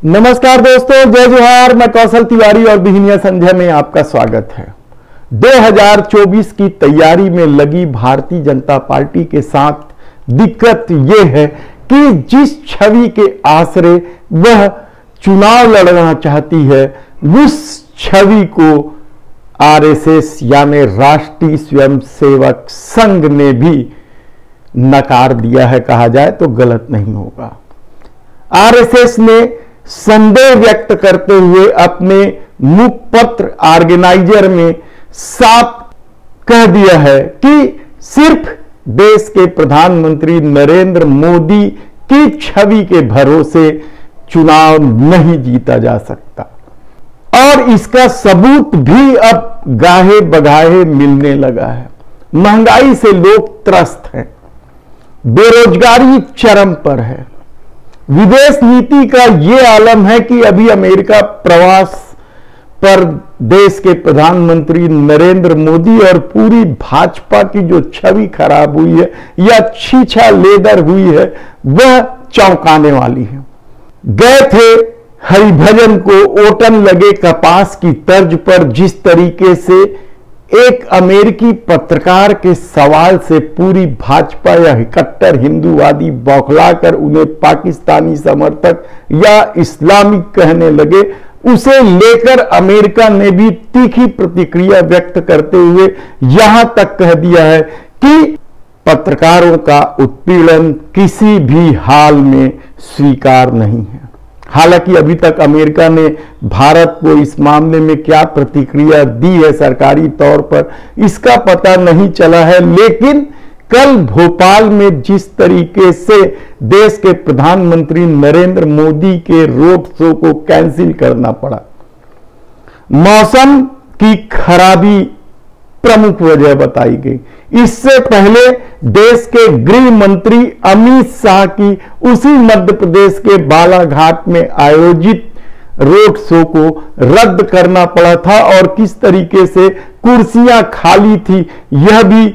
नमस्कार दोस्तों, जय जोहार। मैं कौशल तिवारी और बिहनिया संध्या में आपका स्वागत है। 2024 की तैयारी में लगी भारतीय जनता पार्टी के साथ दिक्कत यह है कि जिस छवि के आसरे वह चुनाव लड़ना चाहती है, उस छवि को आरएसएस यानी राष्ट्रीय स्वयंसेवक संघ ने भी नकार दिया है। कहा जाए तो गलत नहीं होगा। आरएसएस ने संदेह व्यक्त करते हुए अपने मुखपत्र ऑर्गेनाइजर में साफ कह दिया है कि सिर्फ देश के प्रधानमंत्री नरेंद्र मोदी की छवि के भरोसे चुनाव नहीं जीता जा सकता और इसका सबूत भी अब गाहे बगाहे मिलने लगा है। महंगाई से लोग त्रस्त हैं, बेरोजगारी चरम पर है। विदेश नीति का यह आलम है कि अभी अमेरिका प्रवास पर देश के प्रधानमंत्री नरेंद्र मोदी और पूरी भाजपा की जो छवि खराब हुई है या छीछा लेदर हुई है, वह चौंकाने वाली है। गए थे हरिभजन को ओटन लगे कपास की तर्ज पर जिस तरीके से एक अमेरिकी पत्रकार के सवाल से पूरी भाजपा या कट्टर हिंदूवादी बौखलाकर उन्हें पाकिस्तानी समर्थक या इस्लामिक कहने लगे, उसे लेकर अमेरिका ने भी तीखी प्रतिक्रिया व्यक्त करते हुए यहां तक कह दिया है कि पत्रकारों का उत्पीड़न किसी भी हाल में स्वीकार नहीं है। हालांकि अभी तक अमेरिका ने भारत को इस मामले में क्या प्रतिक्रिया दी है सरकारी तौर पर, इसका पता नहीं चला है। लेकिन कल भोपाल में जिस तरीके से देश के प्रधानमंत्री नरेंद्र मोदी के रोड शो को कैंसिल करना पड़ा, मौसम की खराबी प्रमुख वजह बताई गई। इससे पहले देश के गृह मंत्री अमित शाह की उसी मध्य प्रदेश के बालाघाट में आयोजित रोड शो को रद्द करना पड़ा था और किस तरीके से कुर्सियां खाली थी यह भी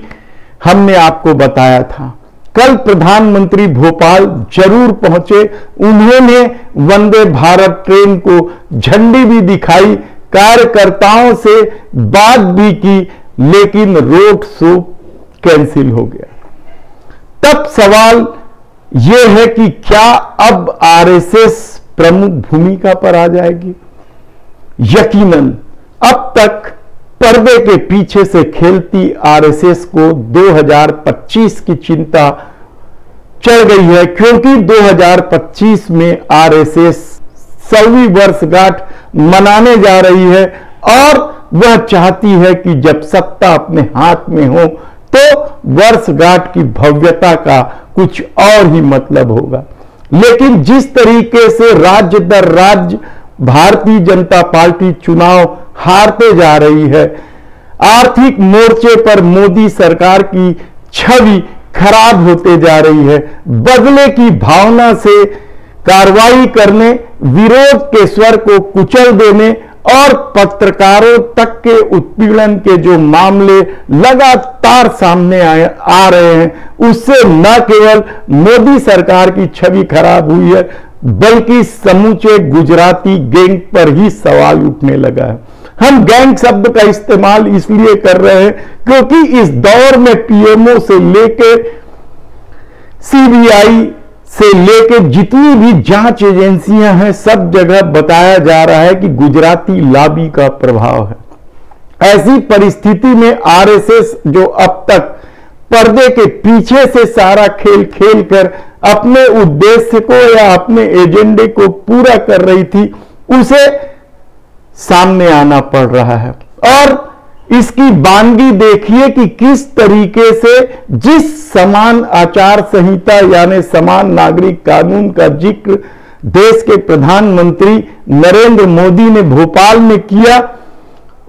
हमने आपको बताया था। कल प्रधानमंत्री भोपाल जरूर पहुंचे, उन्होंने वंदे भारत ट्रेन को झंडी भी दिखाई, कार्यकर्ताओं से बात भी की, लेकिन रोड शो कैंसिल हो गया। तब सवाल यह है कि क्या अब आरएसएस प्रमुख भूमिका पर आ जाएगी? यकीनन अब तक पर्दे के पीछे से खेलती आरएसएस को 2025 की चिंता चढ़ गई है, क्योंकि 2025 में आरएसएस 100वीं वर्षगांठ मनाने जा रही है और वह चाहती है कि जब सत्ता अपने हाथ में हो तो वर्षगांठ की भव्यता का कुछ और ही मतलब होगा। लेकिन जिस तरीके से राज्य दर राज्य भारतीय जनता पार्टी चुनाव हारते जा रही है, आर्थिक मोर्चे पर मोदी सरकार की छवि खराब होते जा रही है, बदले की भावना से कार्रवाई करने, विरोध के स्वर को कुचल देने और पत्रकारों तक के उत्पीड़न के जो मामले लगातार सामने आ रहे हैं, उससे न केवल मोदी सरकार की छवि खराब हुई है, बल्कि समूचे गुजराती गैंग पर ही सवाल उठने लगा है। हम गैंग शब्द का इस्तेमाल इसलिए कर रहे हैं क्योंकि इस दौर में पीएमओ से लेके सीबीआई से लेकर जितनी भी जांच एजेंसियां हैं, सब जगह बताया जा रहा है कि गुजराती लॉबी का प्रभाव है। ऐसी परिस्थिति में आरएसएस जो अब तक पर्दे के पीछे से सारा खेल खेल कर अपने उद्देश्य को या अपने एजेंडे को पूरा कर रही थी, उसे सामने आना पड़ रहा है। और इसकी बानगी देखिए कि किस तरीके से जिस समान आचार संहिता यानी समान नागरिक कानून का जिक्र देश के प्रधानमंत्री नरेंद्र मोदी ने भोपाल में किया,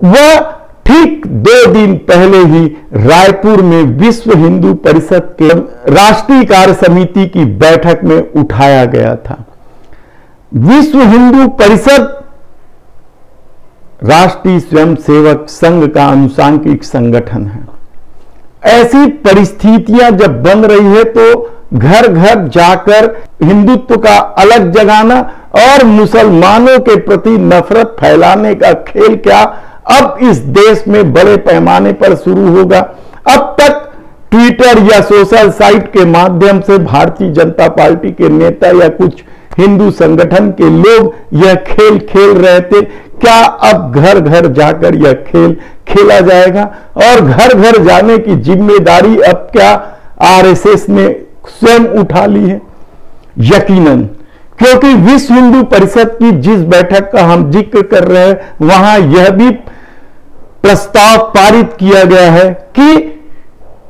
वह ठीक 2 दिन पहले ही रायपुर में विश्व हिंदू परिषद के राष्ट्रीय कार्य समिति की बैठक में उठाया गया था। विश्व हिंदू परिषद राष्ट्रीय स्वयंसेवक संघ का अनुसांगिक संगठन है। ऐसी परिस्थितियां जब बन रही है तो घर घर जाकर हिंदुत्व का अलग जगाना और मुसलमानों के प्रति नफरत फैलाने का खेल क्या अब इस देश में बड़े पैमाने पर शुरू होगा। अब तक ट्विटर या सोशल साइट के माध्यम से भारतीय जनता पार्टी के नेता या कुछ हिंदू संगठन के लोग यह खेल खेल रहे थे। क्या अब घर घर जाकर यह खेल खेला जाएगा? और घर घर जाने की जिम्मेदारी अब क्या आरएसएस ने स्वयं उठा ली है? यकीनन, क्योंकि विश्व हिंदू परिषद की जिस बैठक का हम जिक्र कर रहे हैं वहां यह भी प्रस्ताव पारित किया गया है कि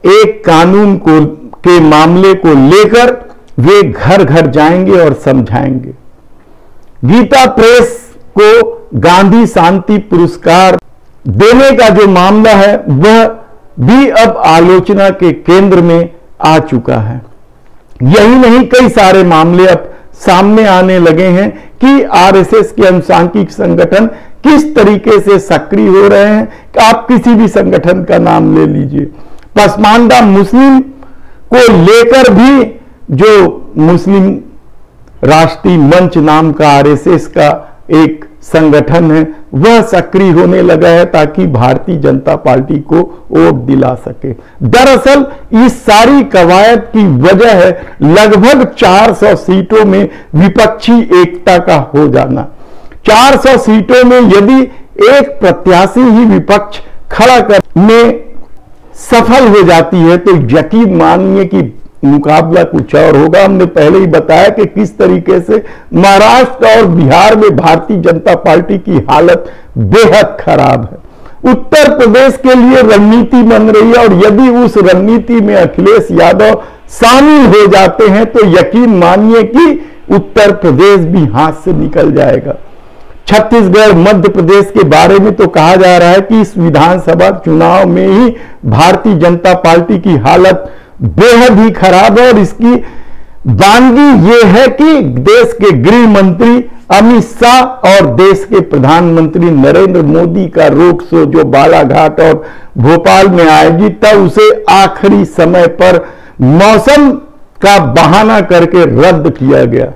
एक कानून के मामले को लेकर वे घर घर जाएंगे और समझाएंगे। गीता प्रेस को गांधी शांति पुरस्कार देने का जो मामला है वह भी अब आलोचना के केंद्र में आ चुका है। यही नहीं, कई सारे मामले अब सामने आने लगे हैं कि आरएसएस के अनुसांगिक संगठन किस तरीके से सक्रिय हो रहे हैं। आप किसी भी संगठन का नाम ले लीजिए, पसमानदा मुस्लिम को लेकर भी जो मुस्लिम राष्ट्रीय मंच नाम का आरएसएस का एक संगठन है वह सक्रिय होने लगा है ताकि भारतीय जनता पार्टी को वोट दिला सके। दरअसल इस सारी कवायद की वजह है लगभग 400 सीटों में विपक्षी एकता का हो जाना। 400 सीटों में यदि एक प्रत्याशी ही विपक्ष खड़ा करने सफल हो जाती है तो यकीन मानिए कि मुकाबला कुछ और होगा। हमने पहले ही बताया कि किस तरीके से महाराष्ट्र और बिहार में भारतीय जनता पार्टी की हालत बेहद खराब है। उत्तर प्रदेश के लिए रणनीति बन रही है और यदि उस रणनीति में अखिलेश यादव शामिल हो जाते हैं तो यकीन मानिए कि उत्तर प्रदेश भी हाथ से निकल जाएगा। छत्तीसगढ़, मध्य प्रदेश के बारे में तो कहा जा रहा है कि इस विधानसभा चुनाव में ही भारतीय जनता पार्टी की हालत बेहद ही खराब है। और इसकी वानगी ये है कि देश के गृह मंत्री अमित शाह और देश के प्रधानमंत्री नरेंद्र मोदी का रोड शो जो बालाघाट और भोपाल में आएगी तब उसे आखिरी समय पर मौसम का बहाना करके रद्द किया गया।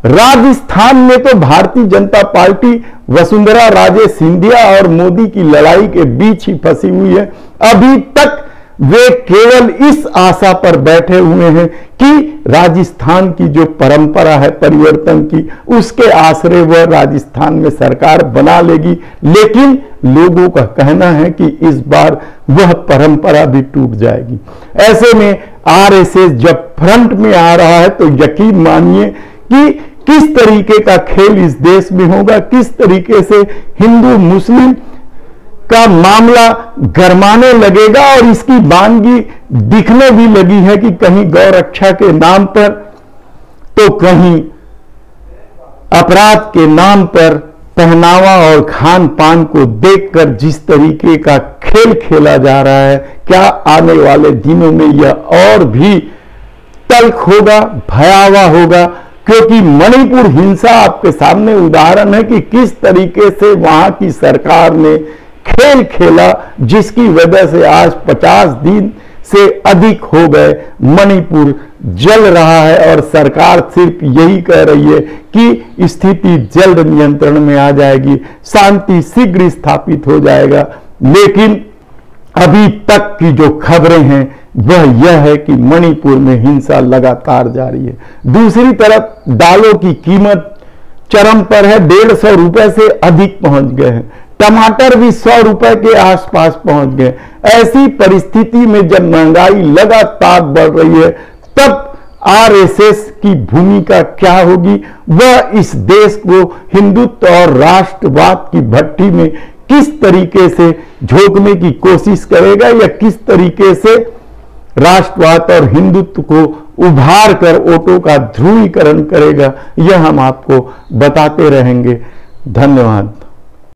राजस्थान में तो भारतीय जनता पार्टी वसुंधरा राजे सिंधिया और मोदी की लड़ाई के बीच ही फंसी हुई है। अभी तक वे केवल इस आशा पर बैठे हुए हैं कि राजस्थान की जो परंपरा है परिवर्तन की उसके आश्रय वह राजस्थान में सरकार बना लेगी। लेकिन लोगों का कहना है कि इस बार वह परंपरा भी टूट जाएगी। ऐसे में आरएसएस जब फ्रंट में आ रहा है तो यकीन मानिए कि किस तरीके का खेल इस देश में होगा, किस तरीके से हिंदू मुस्लिम का मामला गरमाने लगेगा। और इसकी वानगी दिखने भी लगी है कि कहीं गौ रक्षा के नाम पर तो कहीं अपराध के नाम पर पहनावा और खान पान को देखकर जिस तरीके का खेल खेला जा रहा है, क्या आने वाले दिनों में यह और भी तल्ख होगा, भयावह होगा। क्योंकि मणिपुर हिंसा आपके सामने उदाहरण है कि किस तरीके से वहां की सरकार ने खेल खेला जिसकी वजह से आज 50 दिन से अधिक हो गए मणिपुर जल रहा है और सरकार सिर्फ यही कह रही है कि स्थिति जल्द नियंत्रण में आ जाएगी, शांति शीघ्र स्थापित हो जाएगा। लेकिन अभी तक की जो खबरें हैं वह यह है कि मणिपुर में हिंसा लगातार जारी है। दूसरी तरफ दालों की कीमत चरम पर है, 150 रुपए से अधिक पहुंच गए हैं। टमाटर भी 100 रुपए के आसपास पहुंच गए। ऐसी परिस्थिति में जब महंगाई लगातार बढ़ रही है तब आरएसएस की भूमिका क्या होगी? वह इस देश को हिंदुत्व और राष्ट्रवाद की भट्टी में किस तरीके से झोंकने की कोशिश करेगा या किस तरीके से राष्ट्रवाद और हिंदुत्व को उभार कर वोटों का ध्रुवीकरण करेगा, यह हम आपको बताते रहेंगे। धन्यवाद।